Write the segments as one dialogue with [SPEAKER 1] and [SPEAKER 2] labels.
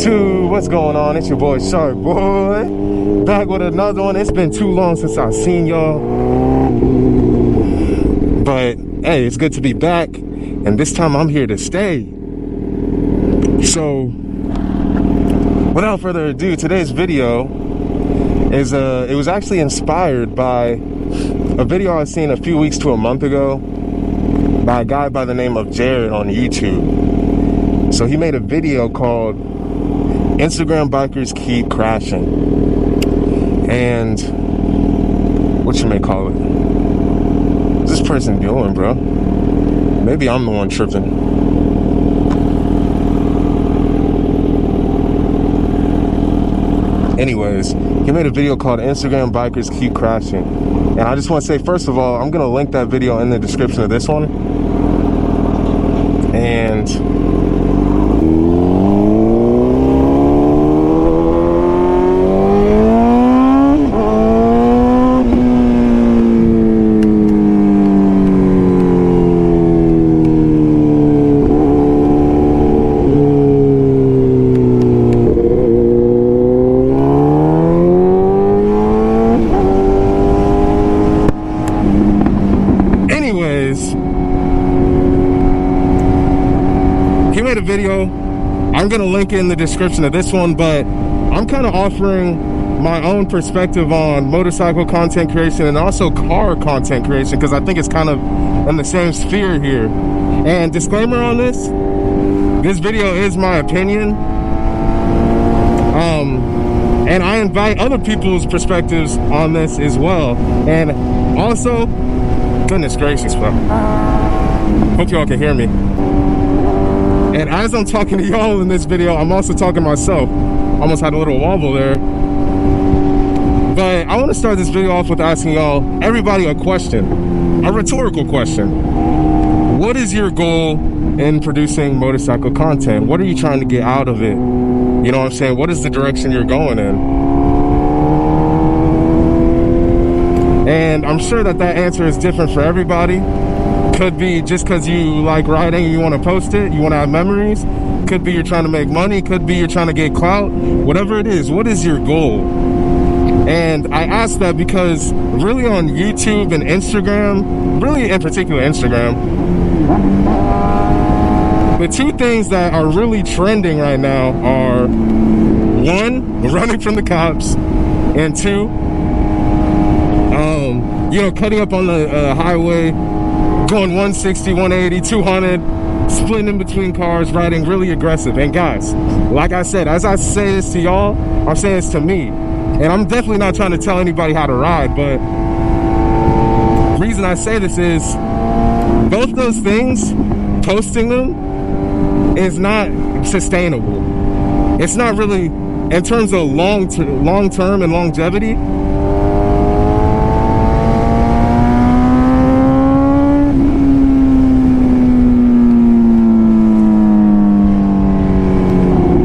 [SPEAKER 1] 2, what's going on? It's your boy Shark Boy, back with another one. It's been too long since I've seen y'all, but hey, it's good to be back, and this time I'm here to stay. So without further ado, today's video is it was actually inspired by a video I seen a few weeks to a month ago by a guy by the name of Jared on YouTube. So he made a video called Instagram Bikers Keep Crashing, and what you may call it, what's this person doing, bro? Maybe I'm the one tripping. Anyways, he made a video called Instagram Bikers Keep Crashing, and I just want to say, first of all, I'm gonna link that video in the description of this one. And he made a video. I'm gonna link it in the description of this one, but I'm kind of offering my own perspective on motorcycle content creation and also car content creation, because I think it's kind of in the same sphere here. And disclaimer on this video is my opinion, and I invite other people's perspectives on this as well. And also, goodness gracious, bro, hope y'all can hear me. And as I'm talking to y'all in this video, I'm also talking to myself. Almost had a little wobble there. But I want to start this video off with asking y'all, everybody, a question, a rhetorical question. What is your goal in producing motorcycle content? What are you trying to get out of it? You know what I'm saying? What is the direction you're going in? And I'm sure that answer is different for everybody. Could be just because you like riding and you want to post it, you want to have memories. Could be you're trying to make money. Could be you're trying to get clout. Whatever it is, what is your goal? And I ask that because really on YouTube and Instagram, really in particular Instagram, the two things that are really trending right now are, one, running from the cops, and two, cutting up on the highway, going 160, 180, 200, splitting in between cars, riding really aggressive. And guys, like I said, as I say this to y'all, I'm saying this to me. And I'm definitely not trying to tell anybody how to ride, but the reason I say this is both those things, posting them, is not sustainable. It's not really, in terms of long term and longevity.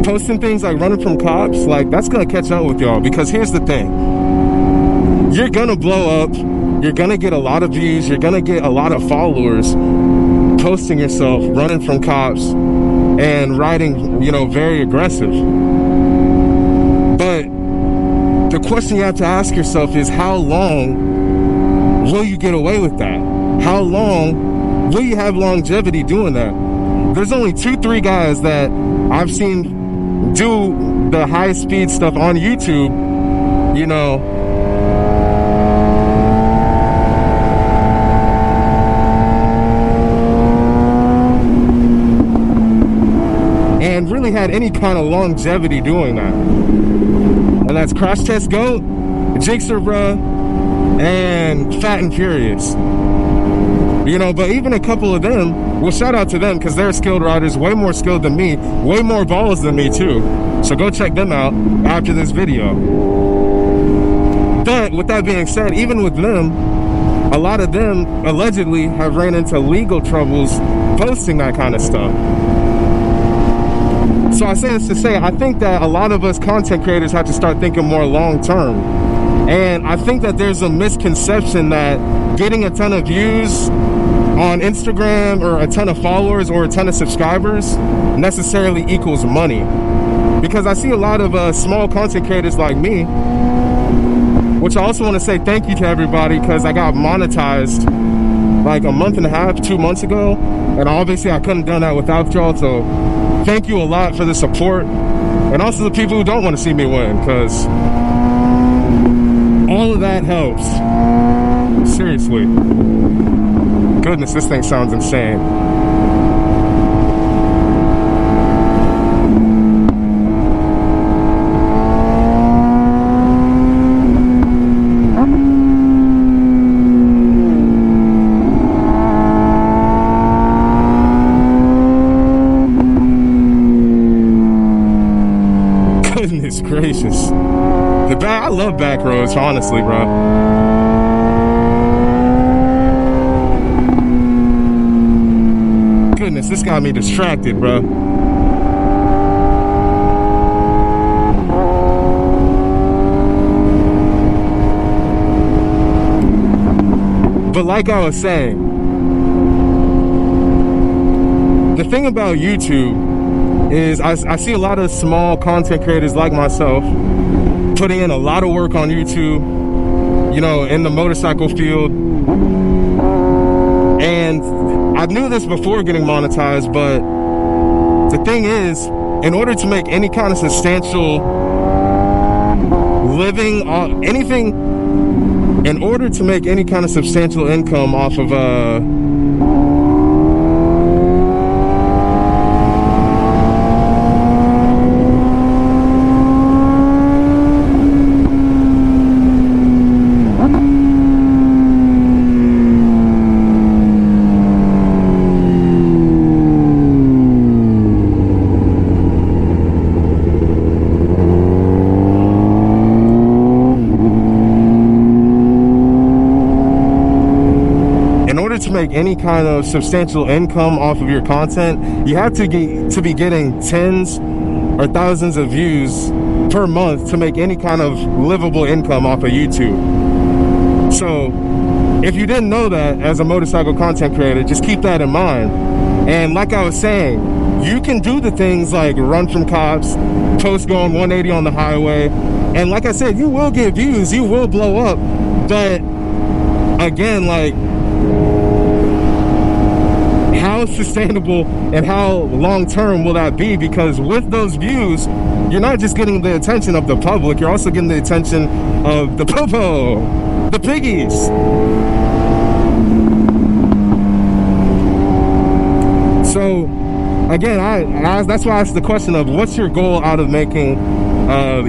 [SPEAKER 1] Posting things like running from cops, like, that's gonna catch up with y'all, because here's the thing, you're gonna blow up, you're gonna get a lot of views, you're gonna get a lot of followers posting yourself running from cops and riding, very aggressive. But the question you have to ask yourself is, how long will you get away with that? How long will you have longevity doing that? There's only 2-3 guys that I've seen do the high speed stuff on YouTube, and really had any kind of longevity doing that. And that's Crash Test Goat, Jigsaw Bruh, and Fat and Furious. But even a couple of them, well, shout out to them, because they're skilled riders, way more skilled than me, way more balls than me too. So go check them out after this video. But with that being said, even with them, a lot of them allegedly have ran into legal troubles posting that kind of stuff. So I say this to say, I think that a lot of us content creators have to start thinking more long term. And I think that there's a misconception that getting a ton of views on Instagram or a ton of followers or a ton of subscribers necessarily equals money. because I see a lot of small content creators like me, which I also want to say thank you to everybody, because I got monetized like a month and a half, 2 months ago, and obviously I couldn't have done that without y'all. So thank you a lot for the support, and also the people who don't want to see me win, because all of that helps. Seriously. Goodness, this thing sounds insane. Goodness gracious. I love back roads, honestly, bro. Goodness, this got me distracted, bro. But like I was saying, the thing about YouTube is I see a lot of small content creators like myself putting in a lot of work on YouTube, you know, in the motorcycle field. And I knew this before getting monetized, but the thing is, in order to make any kind of substantial living, in order to make any kind of substantial income off of to make any kind of substantial income off of your content, you have to be getting tens or thousands of views per month to make any kind of livable income off of YouTube. So if you didn't know that as a motorcycle content creator, just keep that in mind. And like I was saying, you can do the things like run from cops, post going 180 on the highway, and like I said, you will get views, you will blow up. But again, like, how sustainable and how long-term will that be? Because with those views, you're not just getting the attention of the public, you're also getting the attention of the popo, the piggies. So again, that's why I asked the question of what's your goal out of making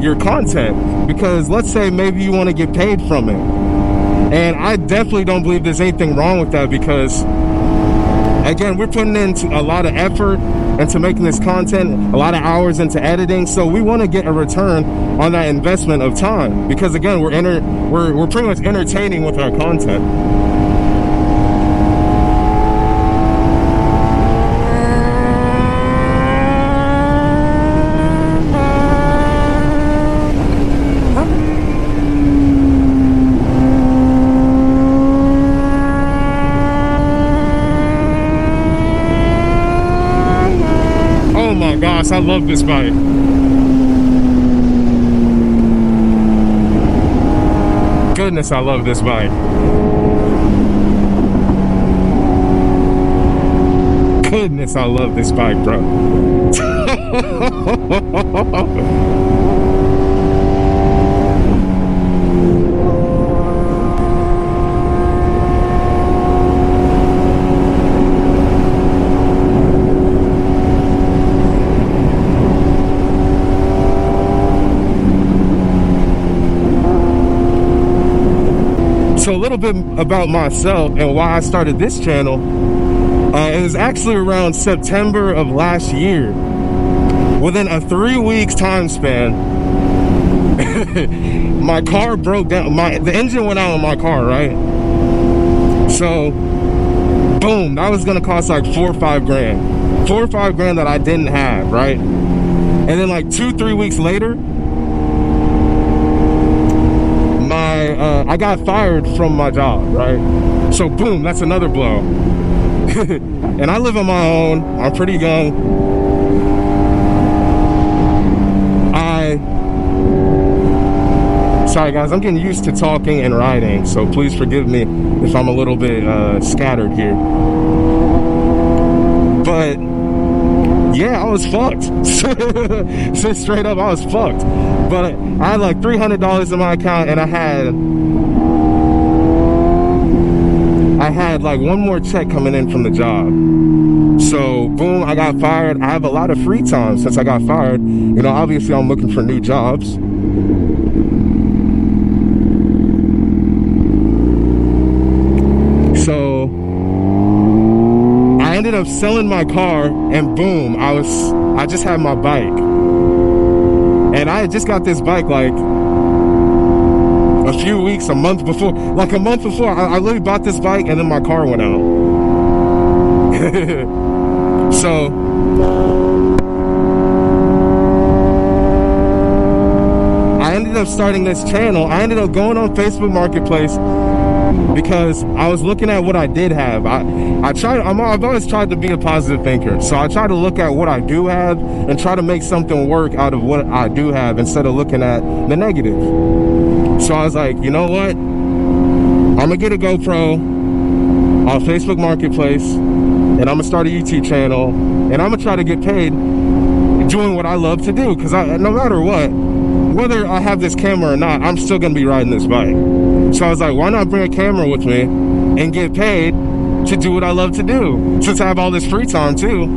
[SPEAKER 1] your content? Because let's say maybe you want to get paid from it, and I definitely don't believe there's anything wrong with that, because again, we're putting in a lot of effort into making this content, a lot of hours into editing, so we want to get a return on that investment of time, because again, we're pretty much entertaining with our content. Gosh, I love this bike. Goodness, I love this bike. Goodness, I love this bike, bro. So a little bit about myself and why I started this channel. It was actually around September of last year. Within a 3 weeks time span, my car broke down. The engine went out on my car, right? So, boom, that was gonna cost like 4 or 5 grand. 4 or 5 grand that I didn't have, right? And then like 2-3 weeks later, I got fired from my job, right? So boom, that's another blow. And I live on my own, I'm pretty young. Sorry guys, I'm getting used to talking and riding, so please forgive me if I'm a little bit scattered here. But yeah, I was fucked. So straight up, I was fucked. But I had like $300 in my account, and I had like one more check coming in from the job. So boom, I got fired. I have a lot of free time since I got fired. You know, obviously I'm looking for new jobs. So I ended up selling my car, and boom, I just had my bike. And I had just got this bike like a few weeks, a month before. Like a month before, I literally bought this bike, and then my car went out. So I ended up starting this channel. I ended up going on Facebook Marketplace because I was looking at what I did have. I've always tried to be a positive thinker. So I try to look at what I do have and try to make something work out of what I do have instead of looking at the negative. So I was like, you know what? I'm gonna get a GoPro on Facebook Marketplace, and I'm gonna start a YouTube channel, and I'm gonna try to get paid doing what I love to do. Because no matter what, whether I have this camera or not, I'm still gonna be riding this bike. So I was like, why not bring a camera with me and get paid to do what I love to do, since I have all this free time too.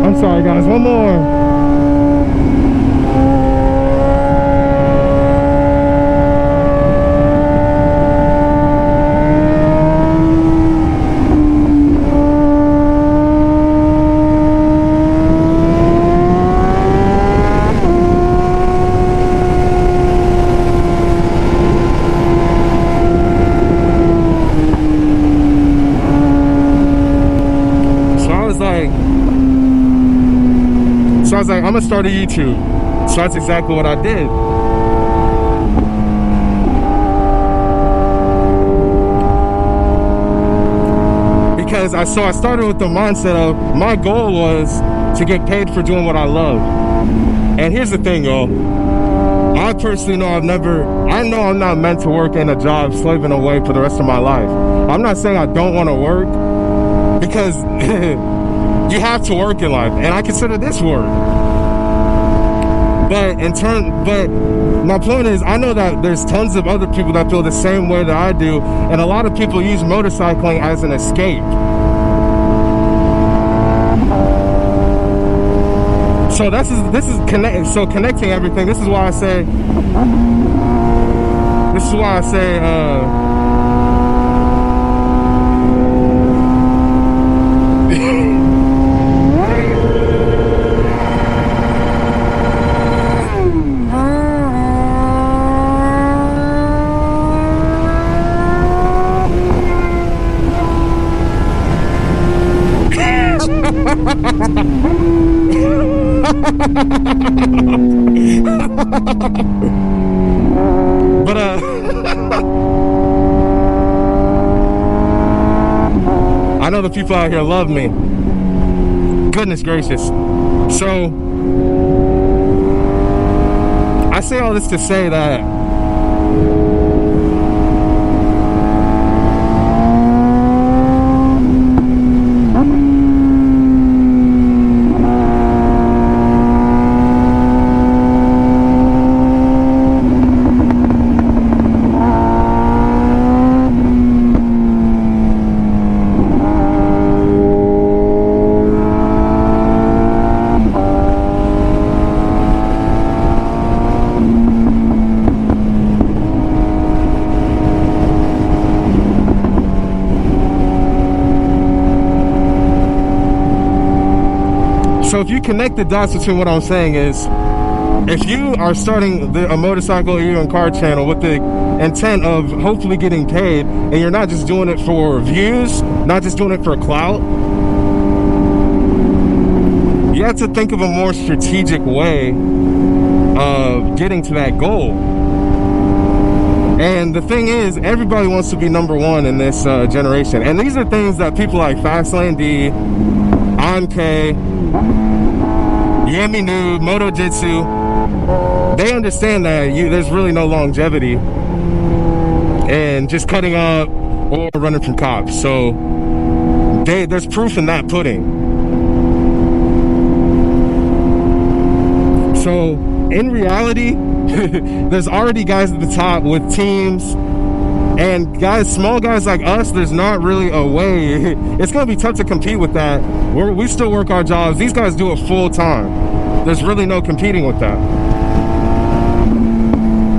[SPEAKER 1] I'm sorry guys, one more. So I was like, I'm gonna start a YouTube. So that's exactly what I did. Because I started with the mindset of, my goal was to get paid for doing what I love. And here's the thing, y'all. I personally know I know I'm not meant to work in a job slaving away for the rest of my life. I'm not saying I don't want to work, because you have to work in life, and I consider this work. But my point is, I know that there's tons of other people that feel the same way that I do, and a lot of people use motorcycling as an escape. So connecting everything. This is why I say but I know the people out here love me. Goodness gracious. So I say all this to say that So if you connect the dots between what I'm saying is, if you are starting a motorcycle or even car channel with the intent of hopefully getting paid, and you're not just doing it for views, not just doing it for clout, you have to think of a more strategic way of getting to that goal. And the thing is, everybody wants to be number one in this generation. And these are things that people like Fastlane D, Anke, Yami Noob, Moto Jitsu, they understand that there's really no longevity in just cutting up or running from cops. So there's proof in that pudding. So in reality, there's already guys at the top with teams, and guys, small guys like us, there's not really a way. It's gonna be tough to compete with that. We still work our jobs. These guys do it full time. There's really no competing with that.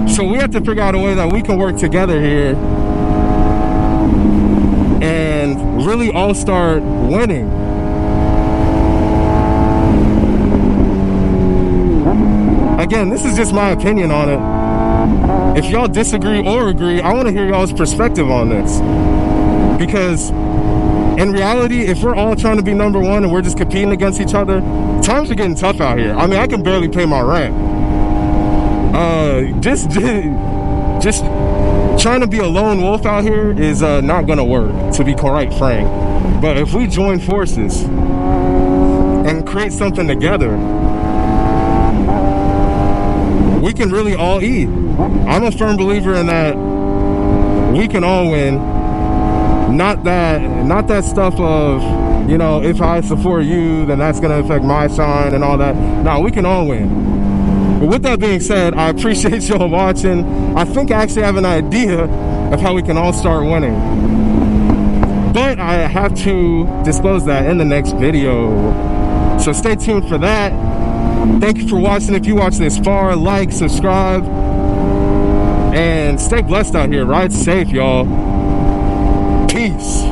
[SPEAKER 1] So we have to figure out a way that we can work together here and really all start winning. Again, this is just my opinion on it. If y'all disagree or agree, I want to hear y'all's perspective on this. Because in reality, if we're all trying to be number one and we're just competing against each other, times are getting tough out here. I mean, I can barely pay my rent. Just trying to be a lone wolf out here is not gonna work, to be quite frank. But if we join forces and create something together, we can really all eat. I'm a firm believer in that we can all win. Not that stuff of, you know, if I support you, then that's gonna affect my shine and all that. No, we can all win. But with that being said, I appreciate y'all watching. I think I actually have an idea of how we can all start winning. But I have to disclose that in the next video. So stay tuned for that. Thank you for watching. If you watched this far, like, subscribe, and stay blessed out here. Ride safe, y'all. Peace.